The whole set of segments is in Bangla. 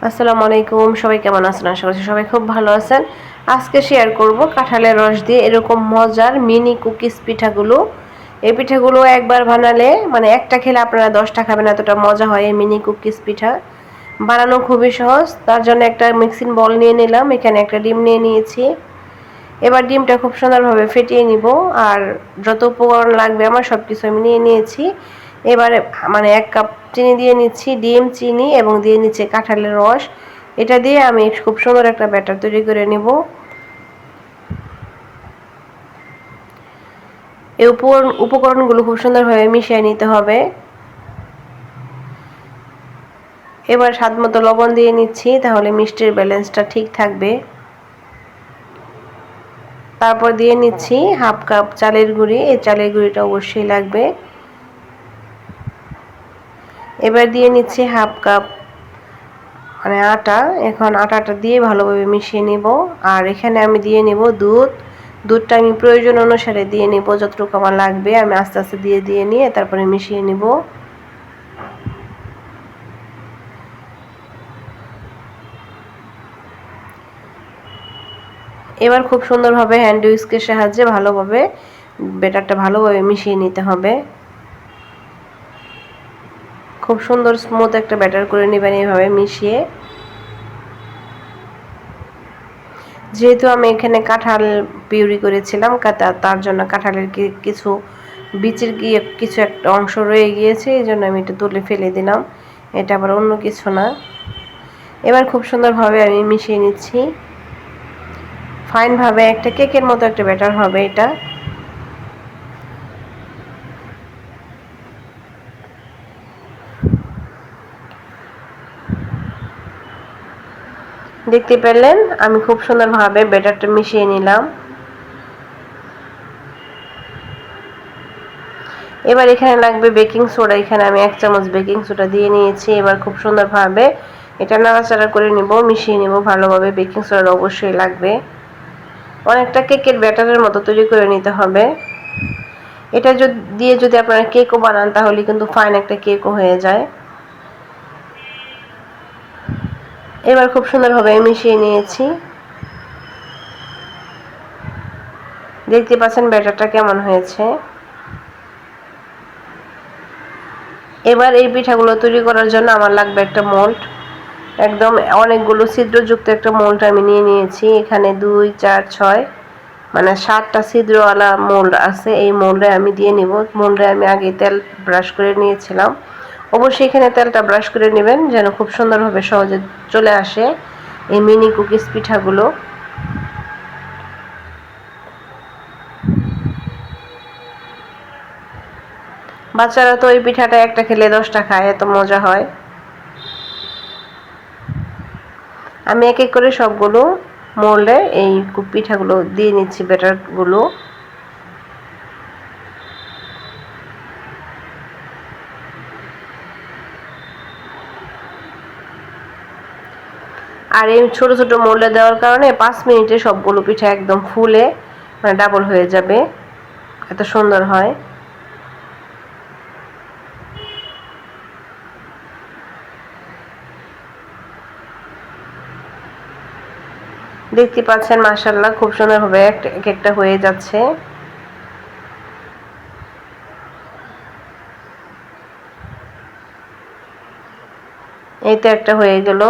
আসসালামু আলাইকুম, সবাই কেমন আছেন? আশা করছি সবাই খুব ভালো আছেন। আজকে শেয়ার করব কাঁঠালের রস দিয়ে এরকম মজার মিনি কুকিজ পিঠাগুলো। এই পিঠাগুলো একবার বানালে মানে একটা খেলে আপনারা 10টা খাবেন, এতটা মজা হয় এই মিনি কুকিজ পিঠা। বানানো খুবই সহজ। তার জন্য একটা মিক্সিং বল নিয়ে নিলাম, এখানে একটা ডিম নিয়ে নিয়েছি। এবার ডিমটা খুব সুন্দরভাবে ফেটিয়ে নিব, আর যত উপকরণ লাগবে আমার সব কিছু আমি নিয়ে নিয়েছি। এবারে মানে 1 কাপ চিনি দিয়ে নিচ্ছি, ডিম, চিনি এবং দিয়ে নিচ্ছি কাঁঠালের রস। এটা দিয়ে আমি খুব সুন্দর একটা ব্যাটার তৈরি করে নেব। এই উপকরণগুলো খুব সুন্দরভাবে মিশিয়ে নিতে হবে। এবার স্বাদ মতো লবণ দিয়ে নিচ্ছি, তাহলে মিষ্টির ব্যালেন্সটা ঠিক থাকবে। তারপর দিয়ে নিচ্ছি 1/2 কাপ চালের গুঁড়ি, এই চালের গুঁড়িটা অবশ্যই লাগবে। এবার দিয়ে নিচ্ছি 1/2 কাপ মানে আটা। এখন আটাটা দিয়ে ভালোভাবে মিশিয়ে নিব। আর এখানে আমি দিয়ে নিব দুধটা আমি প্রয়োজন অনুসারে দিয়ে নিব, যতটুকু আমার লাগবে আমি আস্তে আস্তে দিয়ে নিয়ে তারপরে মিশিয়ে নিব। এবার খুব সুন্দরভাবে হ্যান্ড উইস্কের সাহায্যে ভালোভাবে ব্যাটারটা ভালোভাবে মিশিয়ে নিতে হবে। খুব সুন্দর স্মুথ একটা ব্যাটার করে নেবেন এইভাবে মিশিয়ে। যেহেতু আমি এখানে কাঁঠাল পিউরি করেছিলাম, তার জন্য কাঁঠালের কিছু বীজের কিছু একটা অংশ রয়ে গিয়েছে, এই জন্য আমি এটা তুলে ফেলে দিলাম। এটা আবার অন্য কিছু না। এবার খুব সুন্দরভাবে আমি মিশিয়ে নিচ্ছি। ফাইনভাবে একটা কেকের মতো একটা ব্যাটার হবে এটা। দেখতে পেলেন আমি খুব সুন্দরভাবে ব্যাটারটা মিশিয়ে নিলাম। এবার এখানে লাগবে বেকিং সোডা, এখানে আমি 1 চামচ বেকিং সোডা দিয়ে নিয়েছি। এবার খুব সুন্দরভাবে এটা নাড়াচাড়া করে নিব, মিশিয়ে নিব ভালোভাবে। বেকিং সোডা অবশ্যই লাগবে। অনেকটা কেকের ব্যাটারের মতো তৈরি করে নিতে হবে। এটা দিয়ে যদি আপনারা কেকও বানান তাহলে কিন্তু ফাইন একটা কেকও হয়ে যায়। এবার খুব সুন্দরভাবে মিশিয়ে নিয়েছি। দেখতে পাচ্ছেন ব্যাটারটা কেমন হয়েছে। এবার এই পিঠাগুলো তৈরি করার জন্য আমার লাগবে একটা মোল্ড। একদম অনেকগুলো ছিদ্রযুক্ত একটা মোল্ড আমি নিয়ে নিয়েছি। এখানে 2, 4, 6 মানে 7টা ছিদ্রওয়ালা মোল্ড আছে। এই মোল্ডে আমি দিয়ে নিব। মোল্ডে আমি আগে তেল ব্রাশ করে নিয়েছিলাম। অবশ্যই এখানে তেলটা ব্রাশ করে নেবেন যেন খুব সুন্দরভাবে সহজে চলে আসে এই মিনি কুকিজ পিঠাগুলো। বাচ্চারা তো এই পিঠাটা একটা খেলে 10টা খায়, এত মজা হয়। আমি এক এক করে সবগুলো মোল্ডে এই পিঠাগুলো দিয়ে নিচ্ছি, ব্যাটারগুলো। আর এই ছোট ছোট মোল্ডে দেওয়ার কারণে 5 মিনিটে সবগুলো পিঠা একদম ফুলে মানে ডাবল হয়ে যাবে, এত সুন্দর হয়। দেখতে পাচ্ছেন মাশাআল্লাহ খুব সুন্দরভাবে এক একটা হয়ে যাচ্ছে। এই তো একটা হয়ে গেল।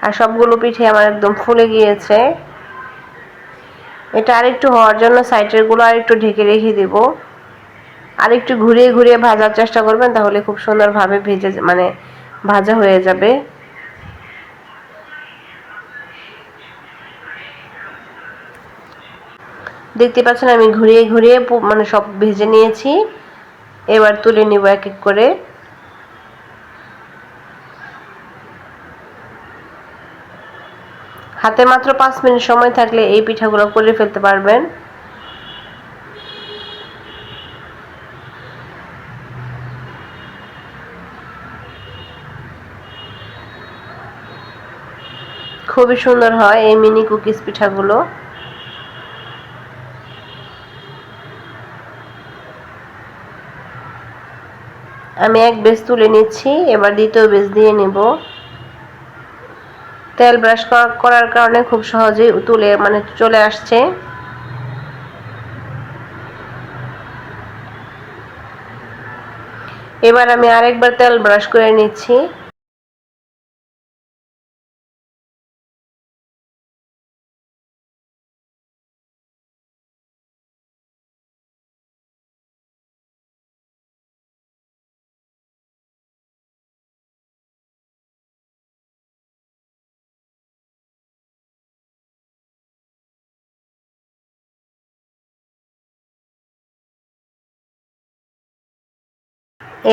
আর সবগুলো পিঠে আমার একদম ফুলে গিয়েছে। এটা আরেকটু হওয়ার জন্য সাইডের গুলো আরেকটু ঢেকে রেখে দেব। আরেকটু ঘুরিয়ে ঘুরিয়ে ভাজার চেষ্টা করবেন, তাহলে খুব সুন্দরভাবে ভেজে মানে ভাজা হয়ে যাবে। দেখতে পাচ্ছেন আমি ঘুরিয়ে ঘুরিয়ে মানে সব ভেজে নিয়েছি। এবার তুলে নিব এক এক করে। হাতে মাত্র 5 মিনিট সময় থাকলে এই পিঠাগুলো করে ফেলতে পারবেন। খুবই সুন্দর হয় এই মিনি কুকিজ পিঠাগুলো। আমি এক বেজ তুলে নিচ্ছি, এবার দ্বিতীয় বেজ দিয়ে নেব। তেল ব্রাশ করার কারণে খুব সহজেই তুলে মানে চলে আসছে। এবার আমি আরেকবার তেল ব্রাশ করে নিচ্ছি।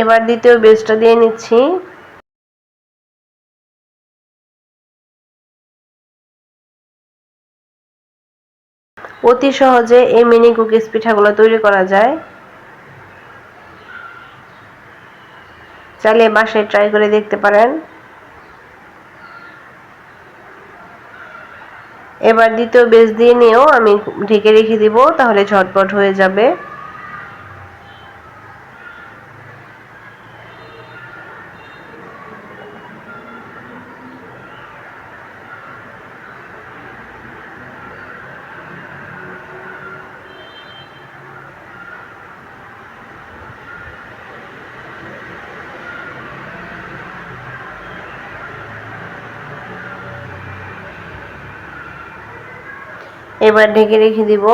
এবার দ্বিতীয় বেসটা দিয়ে নিচ্ছি। অতি সহজে এই মিনি কুকিজ পিঠাগুলো তৈরি করা যায়। চাইলে বাসায় ট্রাই করে দেখতে পারেন। এবার দ্বিতীয় বেস দিয়ে নিয়েও আমি ঢেকে রেখে দিব, তাহলে ঝটপট হয়ে যাবে। এবার ঢেকে রেখে দিব।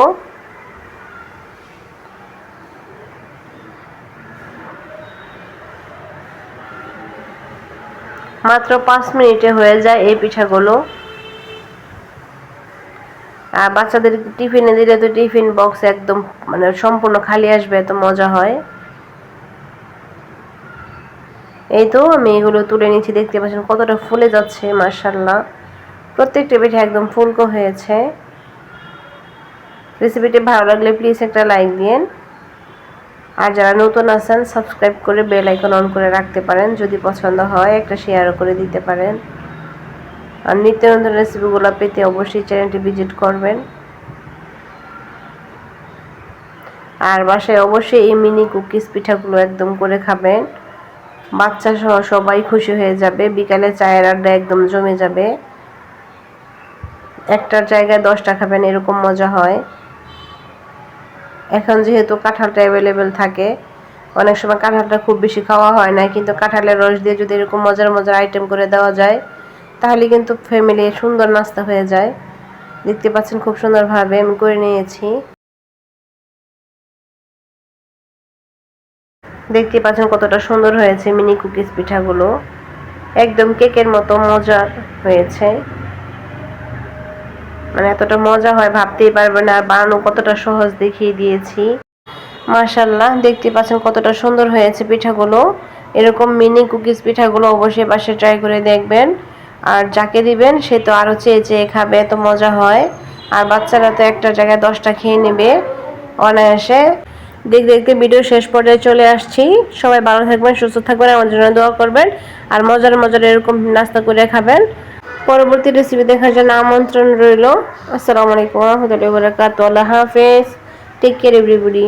মাত্র 5 মিনিটে হয়ে যায় এই পিঠাগুলো। আর বাচ্চাদের টিফিনে দিলে তো টিফিন বক্স একদম মানে সম্পূর্ণ খালি আসবে, এত মজা হয়। এই তো আমি এগুলো তুলে নিচ্ছি, দেখতে পাচ্ছেন কতটা ফুলে যাচ্ছে, মাশাআল্লাহ। প্রত্যেকটা পিঠা একদম ফুলকো হয়েছে। রেসিপিটি ভালো লাগলে প্লিজ একটা লাইক দিন। আর যারা নতুন আছেন সাবস্ক্রাইব করে বেল আইকন অন করে রাখতে পারেন। যদি পছন্দ হয় একটা শেয়ারও করে দিতে পারেন। আর নিত্য নতুন রেসিপিগুলো পেতে অবশ্যই চ্যানেলটি ভিজিট করবেন। আর বাসায় অবশ্যই এই মিনি কুকিজ পিঠাগুলো একদম করে খাবেন। বাচ্চা সহ সবাই খুশি হয়ে যাবে। বিকালে চায়ের আড্ডা একদম জমে যাবে। একটার জায়গায় 10টা খাবেন, এরকম মজা হয়। এখন যেহেতু কাঁঠালটা অ্যাভেলেবেল থাকে, অনেক সময় কাঁঠালটা খুব বেশি খাওয়া হয় না, কিন্তু কাঁঠালের রস দিয়ে যদি এরকম মজার মজার আইটেম করে দেওয়া যায়, তাহলে কিন্তু ফ্যামিলি সুন্দর নাস্তা হয়ে যায়। দেখতে পাচ্ছেন খুব সুন্দরভাবে আমি করে নিয়েছি। দেখতে পাচ্ছেন কতটা সুন্দর হয়েছে মিনি কুকিজ পিঠাগুলো, একদম কেকের মতো মজার হয়েছে। মানে এতটা মজা হয় ভাবতেই পারবেন না। আর বানানো কতটা সহজ দেখিয়ে দিয়েছি। মাশাআল্লাহ, দেখতে পাচ্ছেন কতটা সুন্দর হয়েছে পিঠাগুলো। এরকম মিনি কুকিজ পিঠাগুলো অবশ্যই বাসায় ট্রাই করে দেখবেন। আর যাকে দিবেন সে তো আরো চেয়ে চেয়ে খাবে, এত মজা হয়। আর বাচ্চারা তো একটা জায়গায় 10টা খেয়ে নেবে অনায়াসে। দেখতে দেখতে ভিডিও শেষ পর্যায়ে চলে আসছি। সবাই ভালো থাকবেন, সুস্থ থাকবেন, আমার জন্য দোয়া করবেন। আর মজার মজার এরকম নাস্তা করে খাবেন। পরবর্তী রেসিপি দেখার জন্য আমন্ত্রণ রইল। আসসালামু আলাইকুম ওয়া রাহমাতুল্লাহি ওয়া বারাকাতুহু। আল্লাহ হাফেজ। Take care everybody.